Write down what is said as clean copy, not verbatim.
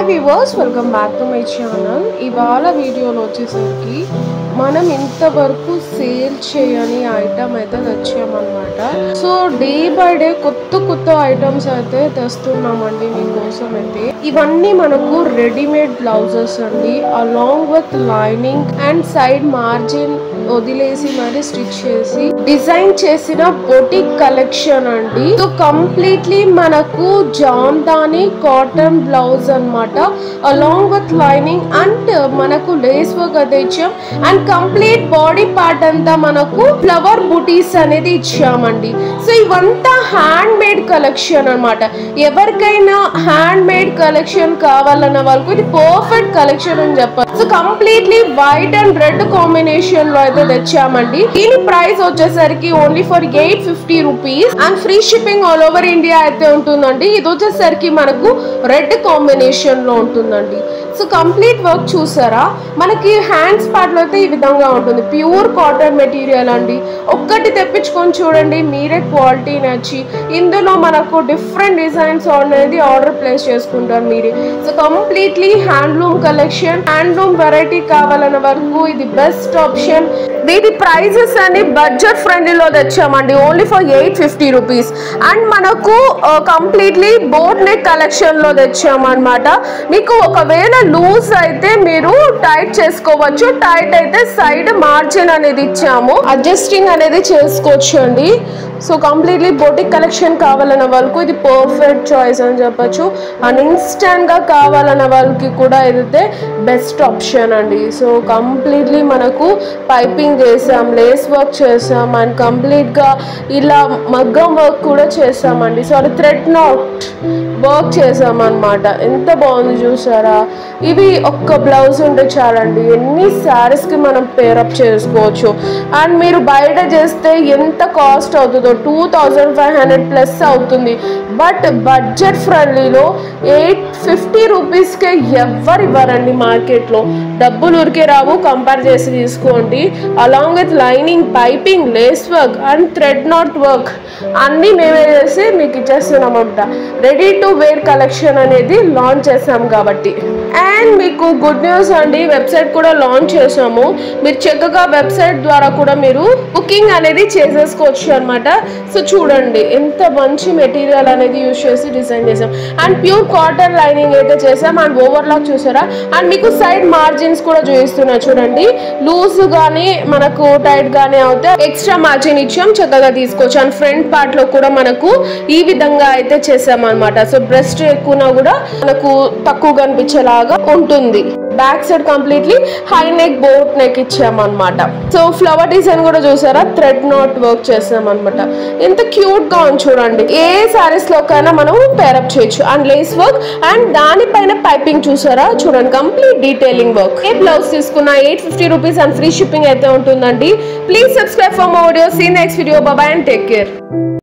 Hi viewers, welcome back to my channel. ఇవాళ వీడియోలో వచ్చేసరికి మనం ఇంతవరకు సేల్ చేయని ఐటమ్ అయితే తెచ్చామన్నమాట. సో డే బై డే కొత్త ఐటమ్స్ అయితే తెస్తున్నామండి మీకోసం. అయితే ఇవన్నీ మనకు రెడీమేడ్ బ్లౌజెస్ అండి, along with lining and side margin వదిలేసి మరి స్టిచ్ చేసి డిజైన్ చేసిన బొటిక్ కలెక్షన్ అండి. సో కంప్లీట్లీ మనకు జామ్దాని కాటన్ బ్లౌజ్ అన్నమాట, అలాంగ్ విత్ లైనింగ్ అండ్ మనకు లేస్ వర్క్ అయితే ఇచ్చాం. అండ్ కంప్లీట్ బాడీ పార్ట్ అంతా మనకు ఫ్లవర్ బుటీస్ అనేది ఇచ్చామండి. సో ఇవంతా హ్యాండ్ మేడ్ కలెక్షన్ అన్నమాట. ఎవరికైనా హ్యాండ్ మేడ్ కలెక్షన్ కావాలన్న వాళ్ళకు ఇది పర్ఫెక్ట్ కలెక్షన్ అని చెప్పాలి. So completely white and red combination లో అయితే తెచ్చామండి. దీని ప్రైస్ వచ్చేసరికి only for 850 rupees and free shipping all over India అయితే ఉంటుందండి. ఇది వచ్చేసరికి మనకు రెడ్ కాంబినేషన్ లో ఉంటుందండి. సో కంప్లీట్ వర్క్ చూసారా, మనకి హ్యాండ్స్ పార్ట్ లో అయితే ఈ విధంగా ఉంటుంది. ప్యూర్ కాటన్ మెటీరియల్ అండి. ఒక్కటి తెప్పించుకొని చూడండి, మీరే క్వాలిటీ నచ్చి ఇందులో మనకు డిఫరెంట్ డిజైన్స్ అనేది ఆర్డర్ ప్లేస్ చేసుకుంటారు మీరే. So completely handloom collection, handloom variety కావాలన్న వరకు ఇది బెస్ట్ ఆప్షన్. వీటి ప్రైజెస్ అన్ని బడ్జెట్ ఫ్రెండ్లీలో తెచ్చామండి, ఓన్లీ ఫర్ 850 రూపీస్. అండ్ మనకు కంప్లీట్లీ బోట్ నెక్ కలెక్షన్ లో తెచ్చామన్నమాట. మీకు ఒకవేళ లూజ్ అయితే మీరు టైట్ చేసుకోవచ్చు, టైట్ అయితే సైడ్ మార్జిన్ అనేది ఇచ్చాము, అడ్జస్టింగ్ అనేది చేసుకోవచ్చు అండి. సో కంప్లీట్లీ బొటిక్ కలెక్షన్ కావాలన్న వాళ్ళకు ఇది పర్ఫెక్ట్ చాయిస్ అని చెప్పచ్చు. అండ్ ఇన్స్టెంట్ గా కావాలన్న వాళ్ళకి కూడా ఇదైతే బెస్ట్ ఆప్షన్ అండి. సో కంప్లీట్లీ మనకు పైపింగ్ చేసాం, లేస్ వర్క్ చేసాం అండ్ కంప్లీట్ గా ఇలా మగ్గం వర్క్ కూడా చేసామండి. సో అది థ్రెడ్ నాట్ వర్క్ చేసాం అన్నమాట. ఎంత బాగుంది చూసారా. ఇవి ఒక్క బ్లౌజ్ ఉంటే చాలండి, ఎన్ని శారీస్ కి మనం పేరప్ చేసుకోవచ్చు. అండ్ మీరు బయట చేస్తే ఎంత కాస్ట్ అవుతుందో 2500 ప్లస్ అవుతుంది. బట్ బడ్జెట్ ఫ్రెండ్లీలో 850 రూపీస్కే ఎవరు ఇవ్వరండి మార్కెట్లో. డబ్బులు ఊరికే రావు, కంపేర్ చేసి తీసుకోండి. Along with lining, piping, Lay's work and thread knot work అన్నీ మేమే చేసి మీకు ఇచ్చేస్తున్నాం అంట. రెడీ టు వేర్ కలెక్షన్ అనేది లాంచ్ చేసాం కాబట్టి. అండ్ మీకు గుడ్ న్యూస్ అండి, వెబ్సైట్ కూడా లాంచ్ చేసాము. మీరు చక్కగా వెబ్సైట్ ద్వారా కూడా మీరు బుకింగ్ అనేది చేసేసుకోవచ్చు అనమాట. సో చూడండి ఎంత మంచి మెటీరియల్ అనేది యూజ్ చేసి డిజైన్ చేసాం. అండ్ ప్యూర్ కాటన్ లైనింగ్ అయితే చేసాం. అండ్ ఓవర్లాక్ చూసారా. అండ్ మీకు సైడ్ మార్జిన్స్ కూడా చూపిస్తున్నా చూడండి. లూజ్ కానీ మనకు టైట్ కానీ అవుతే ఎక్స్ట్రా మార్జిన్ ఇచ్చాం, చక్కగా తీసుకోవచ్చు. అండ్ ఫ్రంట్ పార్ట్ లో కూడా మనకు ఈ విధంగా అయితే చేసాం అనమాట. సో బ్రెస్ట్ ఎక్కువనా కూడా మనకు తక్కువ కనిపించేలాగా ఉంటుంది. Back side completely high neck, boat neck ఇచ్చామన్నమాట. సో ఫ్లవర్ డిజైన్ కూడా చూసారా, థ్రెడ్ నాట్ వర్క్ చేసాం అనమాట. ఎంత క్యూట్ గా ఉంది చూడండి. ఏ సారీస్ లోకైనా మనం పేరప్ చేయొచ్చు. అండ్ లేస్ వర్క్ అండ్ దానిపైన పైపింగ్ చూసారా, చూడండి కంప్లీట్ డీటెయిలింగ్ వర్క్. ఏ బ్లౌజ్ తీసుకున్నా 850 రూపీస్ అండ్ ఫ్రీ షిప్పింగ్ అయితే ఉంటుందండి. Please subscribe for more videos. See next video. Bye bye and take care.